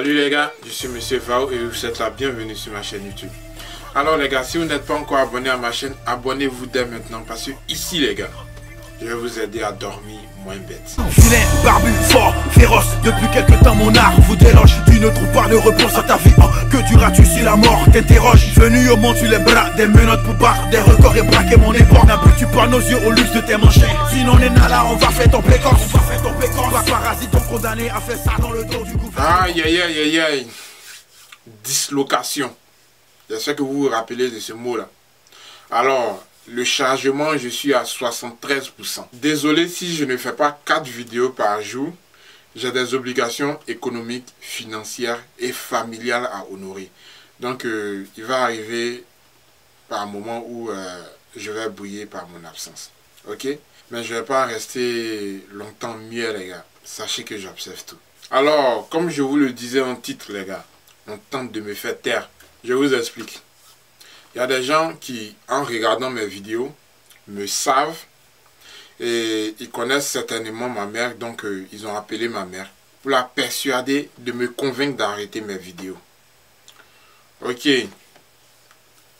Salut les gars, je suis Monsieur Vao et vous êtes la bienvenue sur ma chaîne YouTube. Alors les gars, si vous n'êtes pas encore abonné à ma chaîne, abonnez-vous dès maintenant parce que ici les gars, je vais vous aider à dormir moins bête. Vilain, barbu, fort, féroce, depuis quelque temps mon art vous déloge. Tu ne trouves pas de réponse à ta vie, que diras-tu si la mort t'interroge? Venu au monde sur les bras, des menottes pour battre des records et braquer mon époque. N'habitue pas nos yeux au luxe de tes manchettes. Sinon on est là, on va faire ton précoce. On va faire ton précoce. Pas parasite, ton condamné à faire ça dans le dos du gouvernement. Aïe aïe aïe aïe aïe. Dislocation. J'espère que vous vous rappelez de ce mot là. Alors, le chargement, je suis à 73%. Désolé si je ne fais pas 4 vidéos par jour. J'ai des obligations économiques, financières et familiales à honorer. Donc, il va arriver par un moment où je vais briller par mon absence. Ok? Mais je ne vais pas rester longtemps muet, les gars. Sachez que j'observe tout. Alors, comme je vous le disais en titre, les gars, on tente de me faire taire. Je vous explique. Il y a des gens qui, en regardant mes vidéos, me savent et ils connaissent certainement ma mère. Donc, ils ont appelé ma mère pour la persuader de me convaincre d'arrêter mes vidéos. Ok.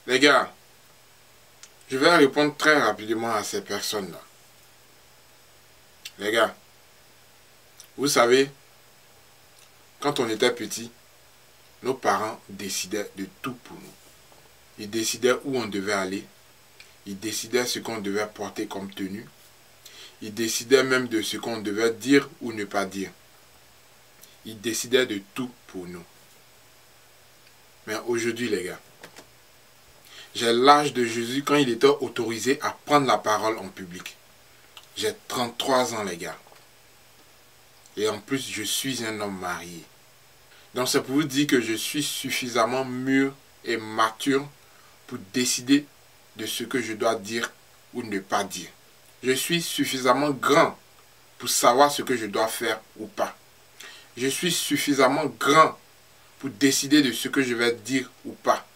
Les gars, je vais répondre très rapidement à ces personnes-là. Les gars, vous savez, quand on était petit, nos parents décidaient de tout pour nous. Ils décidaient où on devait aller. Ils décidaient ce qu'on devait porter comme tenue. Ils décidaient même de ce qu'on devait dire ou ne pas dire. Ils décidaient de tout pour nous. Mais aujourd'hui, les gars, j'ai l'âge de Jésus quand il était autorisé à prendre la parole en public. J'ai 33 ans, les gars. Et en plus, je suis un homme marié. Donc, c'est pour vous dire que je suis suffisamment mûr et mature pour décider de ce que je dois dire ou ne pas dire. Je suis suffisamment grand pour savoir ce que je dois faire ou pas. Je suis suffisamment grand pour décider de ce que je vais dire ou pas.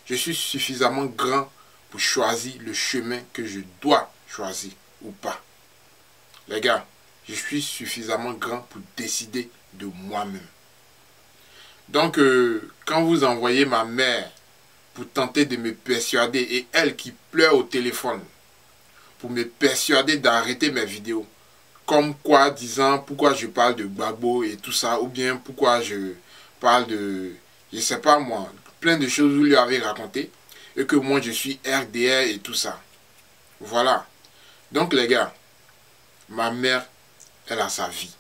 Je suis suffisamment grand pour choisir le chemin que je dois choisir ou pas. Les gars, je suis suffisamment grand pour décider de moi-même. Donc, quand vous envoyez ma mère pour tenter de me persuader, et elle qui pleure au téléphone, pour me persuader d'arrêter mes vidéos, comme quoi disant pourquoi je parle de Gbagbo et tout ça, ou bien pourquoi je parle de, je sais pas moi, plein de choses que vous lui avez raconté, et que moi je suis RDR et tout ça. Voilà. Donc les gars, ma mère, elle a sa vie.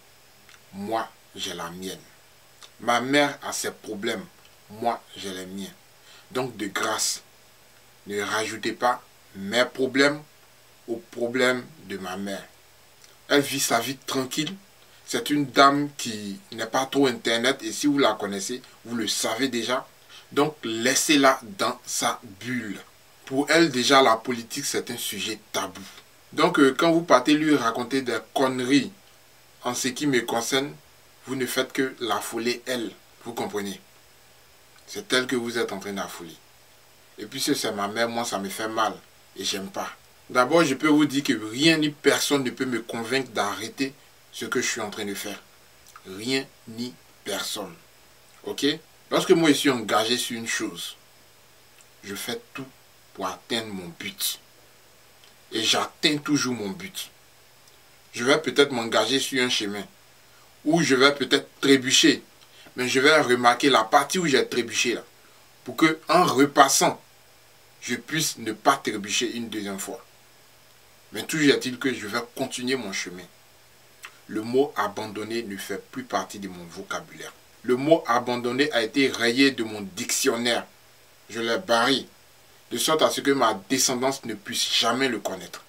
Moi, j'ai la mienne. Ma mère a ses problèmes. Moi, j'ai les miens. Donc, de grâce, ne rajoutez pas mes problèmes aux problèmes de ma mère. Elle vit sa vie tranquille. C'est une dame qui n'est pas trop internet. Et si vous la connaissez, vous le savez déjà. Donc, laissez-la dans sa bulle. Pour elle, déjà, la politique, c'est un sujet tabou. Donc, quand vous partez lui raconter des conneries en ce qui me concerne, vous ne faites que l'affoler elle. Vous comprenez? C'est elle que vous êtes en train d'affoler. Et puis si c'est ma mère, moi ça me fait mal. Et j'aime pas. D'abord, je peux vous dire que rien ni personne ne peut me convaincre d'arrêter ce que je suis en train de faire. Rien ni personne. Ok? Lorsque moi je suis engagé sur une chose, je fais tout pour atteindre mon but. Et j'atteins toujours mon but. Je vais peut-être m'engager sur un chemin où je vais peut-être trébucher. Mais je vais remarquer la partie où j'ai trébuché là. Pour que, en repassant, je puisse ne pas trébucher une deuxième fois. Mais toujours est-il que je vais continuer mon chemin. Le mot abandonner ne fait plus partie de mon vocabulaire. Le mot abandonner a été rayé de mon dictionnaire. Je l'ai barré. De sorte à ce que ma descendance ne puisse jamais le connaître.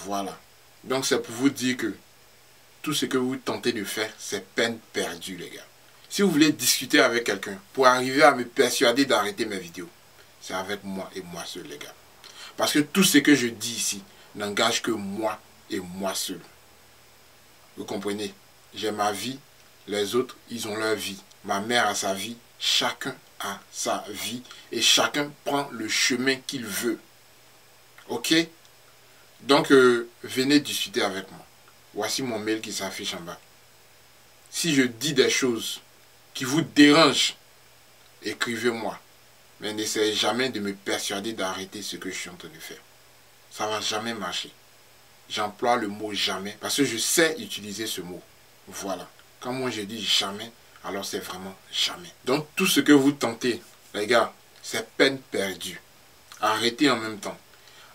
Voilà. Donc c'est pour vous dire que tout ce que vous tentez de faire, c'est peine perdue, les gars. Si vous voulez discuter avec quelqu'un pour arriver à me persuader d'arrêter mes vidéos, c'est avec moi et moi seul, les gars. Parce que tout ce que je dis ici n'engage que moi et moi seul. Vous comprenez? J'ai ma vie, les autres, ils ont leur vie. Ma mère a sa vie, chacun a sa vie et chacun prend le chemin qu'il veut. Ok? Donc, venez discuter avec moi. Voici mon mail qui s'affiche en bas. Si je dis des choses qui vous dérange, écrivez-moi. Mais n'essayez jamais de me persuader d'arrêter ce que je suis en train de faire. Ça ne va jamais marcher. J'emploie le mot jamais parce que je sais utiliser ce mot. Voilà. Quand moi je dis jamais, alors c'est vraiment jamais. Donc tout ce que vous tentez, les gars, c'est peine perdue. Arrêtez en même temps.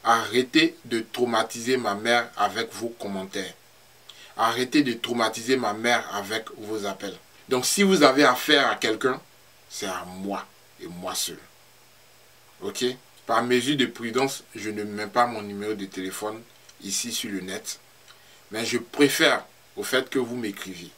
Arrêtez de traumatiser ma mère avec vos commentaires. Arrêtez de traumatiser ma mère avec vos appels. Donc si vous avez affaire à quelqu'un, c'est à moi et moi seul. Ok? Par mesure de prudence, je ne mets pas mon numéro de téléphone ici sur le net. Mais je préfère au fait que vous m'écriviez.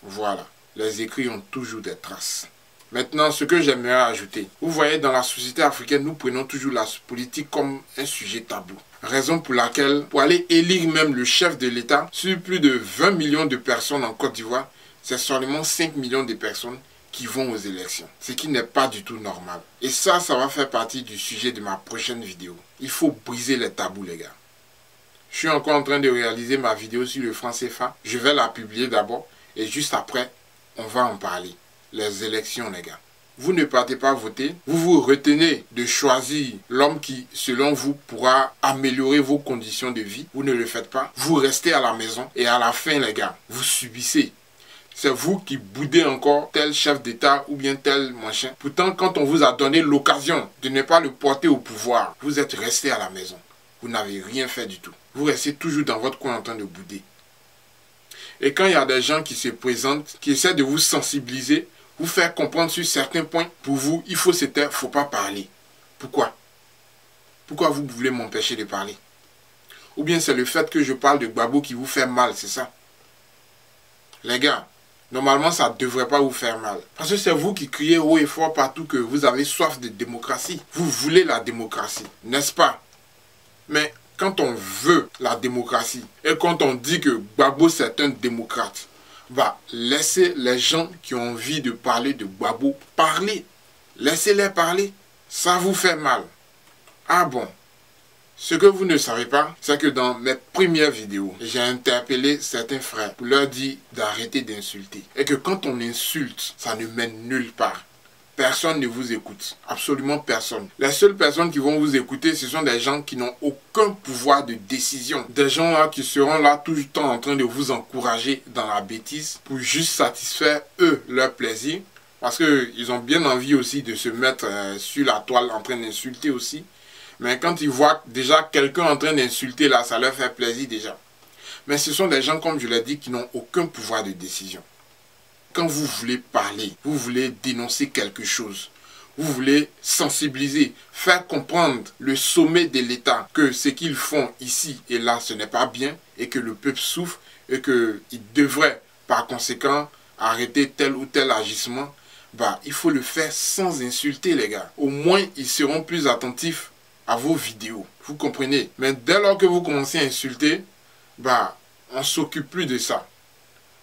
Voilà. Les écrits ont toujours des traces. Maintenant, ce que j'aimerais ajouter. Vous voyez, dans la société africaine, nous prenons toujours la politique comme un sujet tabou. Raison pour laquelle, pour aller élire même le chef de l'État, sur plus de 20 millions de personnes en Côte d'Ivoire, c'est seulement 5 millions de personnes qui vont aux élections. Ce qui n'est pas du tout normal. Et ça va faire partie du sujet de ma prochaine vidéo. Il faut briser les tabous, les gars. Je suis encore en train de réaliser ma vidéo sur le franc CFA. Je vais la publier d'abord. Et juste après, on va en parler. Les élections, les gars. Vous ne partez pas voter. Vous vous retenez de choisir l'homme qui, selon vous, pourra améliorer vos conditions de vie. Vous ne le faites pas. Vous restez à la maison. Et à la fin, les gars, vous subissez. C'est vous qui boudez encore tel chef d'État ou bien tel machin. Pourtant, quand on vous a donné l'occasion de ne pas le porter au pouvoir, vous êtes resté à la maison. Vous n'avez rien fait du tout. Vous restez toujours dans votre coin en train de bouder. Et quand il y a des gens qui se présentent, qui essaient de vous sensibiliser, vous faire comprendre sur certains points, pour vous, il faut se taire, il ne faut pas parler. Pourquoi? Pourquoi vous voulez m'empêcher de parler? Ou bien c'est le fait que je parle de Gbagbo qui vous fait mal, c'est ça? Les gars, normalement, ça ne devrait pas vous faire mal. Parce que c'est vous qui criez haut et fort partout que vous avez soif de démocratie. Vous voulez la démocratie, n'est-ce pas? Mais quand on veut la démocratie et quand on dit que Gbagbo c'est un démocrate, bah, laissez les gens qui ont envie de parler de Gbagbo parler. Laissez-les parler. Ça vous fait mal. Ah bon? Ce que vous ne savez pas, c'est que dans mes premières vidéos, j'ai interpellé certains frères pour leur dire d'arrêter d'insulter. Et que quand on insulte, ça ne mène nulle part. Personne ne vous écoute. Absolument personne. Les seules personnes qui vont vous écouter, ce sont des gens qui n'ont aucun pouvoir de décision. Des gens là qui seront là tout le temps en train de vous encourager dans la bêtise pour juste satisfaire eux leur plaisir. Parce qu'ils ont bien envie aussi de se mettre sur la toile en train d'insulter aussi. Mais quand ils voient déjà quelqu'un en train d'insulter là, ça leur fait plaisir déjà. Mais ce sont des gens, comme je l'ai dit, qui n'ont aucun pouvoir de décision. Quand vous voulez parler, vous voulez dénoncer quelque chose, vous voulez sensibiliser, faire comprendre le sommet de l'État que ce qu'ils font ici et là, ce n'est pas bien et que le peuple souffre et qu'il devrait par conséquent arrêter tel ou tel agissement, bah, il faut le faire sans insulter les gars. Au moins, ils seront plus attentifs à vos vidéos. Vous comprenez? Mais dès lors que vous commencez à insulter, bah, on ne s'occupe plus de ça.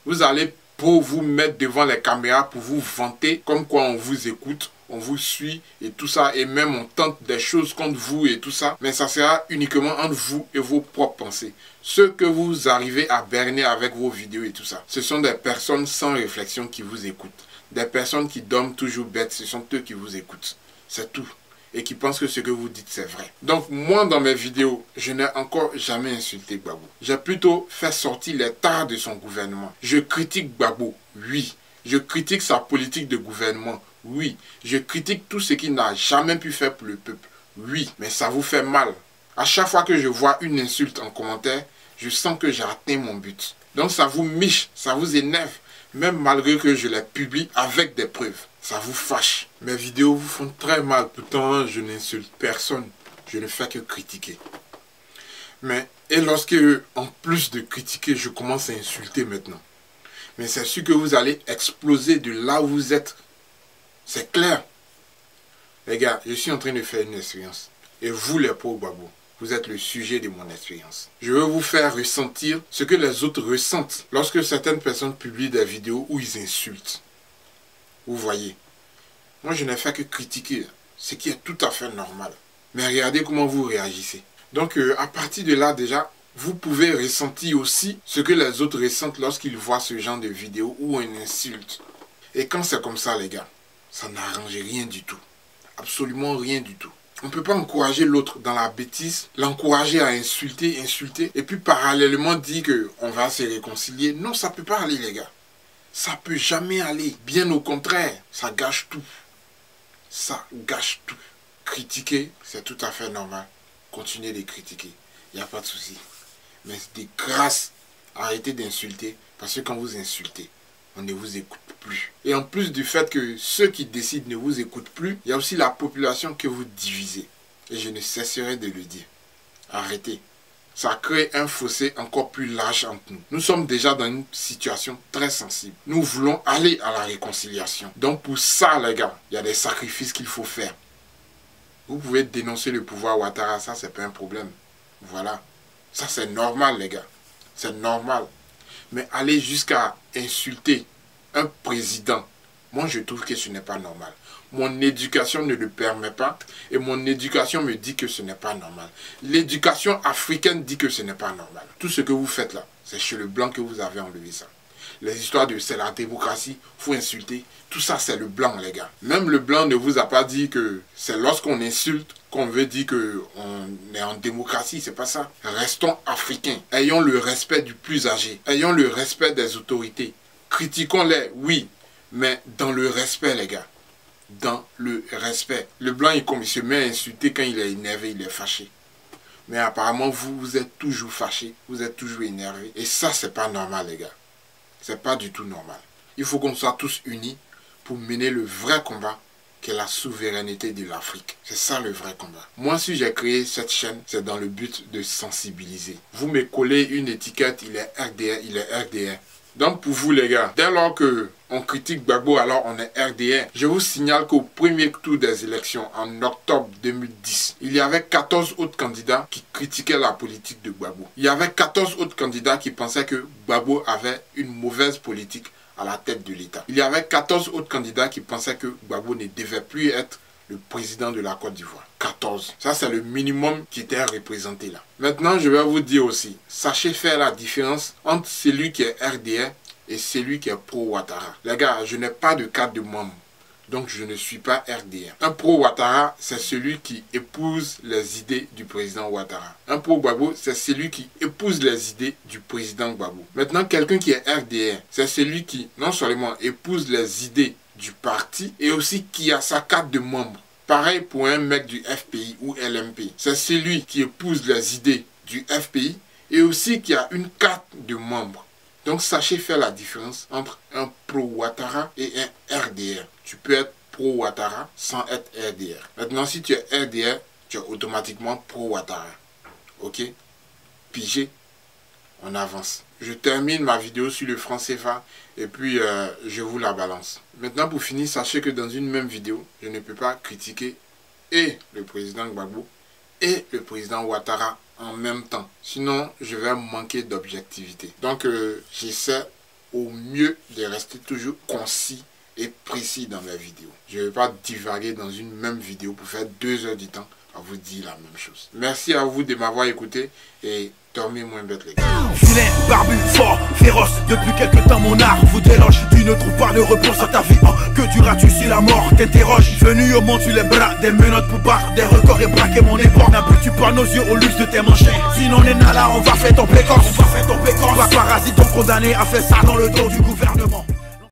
Vous allez pour vous mettre devant les caméras, pour vous vanter, comme quoi on vous écoute, on vous suit et tout ça, et même on tente des choses contre vous et tout ça, mais ça sera uniquement entre vous et vos propres pensées. Ceux que vous arrivez à berner avec vos vidéos et tout ça, ce sont des personnes sans réflexion qui vous écoutent. Des personnes qui dorment toujours bêtes, ce sont eux qui vous écoutent. C'est tout. Et qui pensent que ce que vous dites c'est vrai. Donc moi dans mes vidéos, je n'ai encore jamais insulté Gbagbo. J'ai plutôt fait sortir les tares de son gouvernement. Je critique Gbagbo, oui. Je critique sa politique de gouvernement, oui. Je critique tout ce qu'il n'a jamais pu faire pour le peuple, oui. Mais ça vous fait mal. À chaque fois que je vois une insulte en commentaire, je sens que j'ai atteint mon but. Donc ça vous miche, ça vous énerve. Même malgré que je les publie avec des preuves. Ça vous fâche. Mes vidéos vous font très mal. Pourtant, je n'insulte personne. Je ne fais que critiquer. Mais, et lorsque, en plus de critiquer, je commence à insulter maintenant. Mais c'est sûr que vous allez exploser de là où vous êtes. C'est clair. Les gars, je suis en train de faire une expérience. Et vous, les pauvres Gbagbo, vous êtes le sujet de mon expérience. Je veux vous faire ressentir ce que les autres ressentent lorsque certaines personnes publient des vidéos où ils insultent. Vous voyez, moi je n'ai fait que critiquer, ce qui est tout à fait normal. Mais regardez comment vous réagissez. Donc à partir de là déjà, vous pouvez ressentir aussi ce que les autres ressentent lorsqu'ils voient ce genre de vidéo où on insulte. Et quand c'est comme ça, les gars, ça n'arrange rien du tout. Absolument rien du tout. On ne peut pas encourager l'autre dans la bêtise, l'encourager à insulter, et puis parallèlement dire qu'on va se réconcilier. Non, ça ne peut pas aller, les gars. Ça ne peut jamais aller. Bien au contraire, ça gâche tout. Ça gâche tout. Critiquer, c'est tout à fait normal. Continuez de critiquer. Il n'y a pas de souci. Mais de grâce, arrêtez d'insulter. Parce que quand vous insultez, on ne vous écoute plus. Et en plus du fait que ceux qui décident ne vous écoutent plus, il y a aussi la population que vous divisez. Et je ne cesserai de le dire. Arrêtez. Ça crée un fossé encore plus large entre nous. Nous sommes déjà dans une situation très sensible. Nous voulons aller à la réconciliation. Donc pour ça, les gars, il y a des sacrifices qu'il faut faire. Vous pouvez dénoncer le pouvoir Ouattara, ça c'est pas un problème. Voilà. Ça c'est normal, les gars. C'est normal. Mais aller jusqu'à insulter un président, moi je trouve que ce n'est pas normal. Mon éducation ne le permet pas et mon éducation me dit que ce n'est pas normal. L'éducation africaine dit que ce n'est pas normal. Tout ce que vous faites là, c'est chez le blanc que vous avez enlevé ça. Les histoires de c'est la démocratie, faut insulter, tout ça c'est le blanc, les gars. Même le blanc ne vous a pas dit que c'est lorsqu'on insulte qu'on veut dire qu'on est en démocratie, c'est pas ça. Restons africains, ayons le respect du plus âgé, ayons le respect des autorités. Critiquons-les, oui, mais dans le respect, les gars. Dans le respect. Le blanc, il se met à insulter quand il est énervé, il est fâché. Mais apparemment, vous êtes toujours fâché, vous êtes toujours énervé. Et ça, c'est pas normal, les gars. C'est pas du tout normal. Il faut qu'on soit tous unis pour mener le vrai combat qui est la souveraineté de l'Afrique. C'est ça le vrai combat. Moi, si j'ai créé cette chaîne, c'est dans le but de sensibiliser. Vous me collez une étiquette, il est RDR, il est RDR. Donc pour vous les gars, dès lors que on critique Gbagbo, alors on est RDR. Je vous signale qu'au premier tour des élections, en octobre 2010, il y avait 14 autres candidats qui critiquaient la politique de Gbagbo. Il y avait 14 autres candidats qui pensaient que Gbagbo avait une mauvaise politique à la tête de l'État. Il y avait 14 autres candidats qui pensaient que Gbagbo ne devait plus être le président de la Côte d'Ivoire. 14. Ça, c'est le minimum qui était représenté là. Maintenant, je vais vous dire aussi, sachez faire la différence entre celui qui est RDR et celui qui est pro-Ouattara. Les gars, je n'ai pas de carte de membre, donc je ne suis pas RDR. Un pro-Ouattara, c'est celui qui épouse les idées du président Ouattara. Un pro-Gbagbo, c'est celui qui épouse les idées du président Gbagbo. Maintenant, quelqu'un qui est RDR, c'est celui qui non seulement épouse les idées du parti et aussi qui a sa carte de membre. Pareil pour un mec du FPI ou LMP. C'est celui qui épouse les idées du FPI et aussi qui a une carte de membre. Donc sachez faire la différence entre un pro-Ouattara et un RDR. Tu peux être pro-Ouattara sans être RDR. Maintenant, si tu es RDR, tu es automatiquement pro-Ouattara. Ok? Pigé? On avance. Je termine ma vidéo sur le franc CFA et puis je vous la balance. Maintenant pour finir, sachez que dans une même vidéo, je ne peux pas critiquer et le président Gbagbo et le président Ouattara en même temps. Sinon, je vais manquer d'objectivité. Donc j'essaie au mieux de rester toujours concis et précis dans mes vidéos. Je ne vais pas divaguer dans une même vidéo pour faire 2 heures du temps à vous dire la même chose. Merci à vous de m'avoir écouté et dormez moins bête les gars. Vilain, barbu, fort, féroce. Depuis quelque temps mon art vous déloge. Tu ne trouves pas de réponse à ta vie. Que duras-tu si la mort t'interroge? Venu au monde sur les bras, des menottes pour battre des records et braquer mon époque. N'as-tu pas nos yeux au luxe de tes manchettes? Sinon on est là, on va faire ton pécor. On va faire ton pécor. Toi parasite, ton condamné à faire ça dans le dos du gouvernement.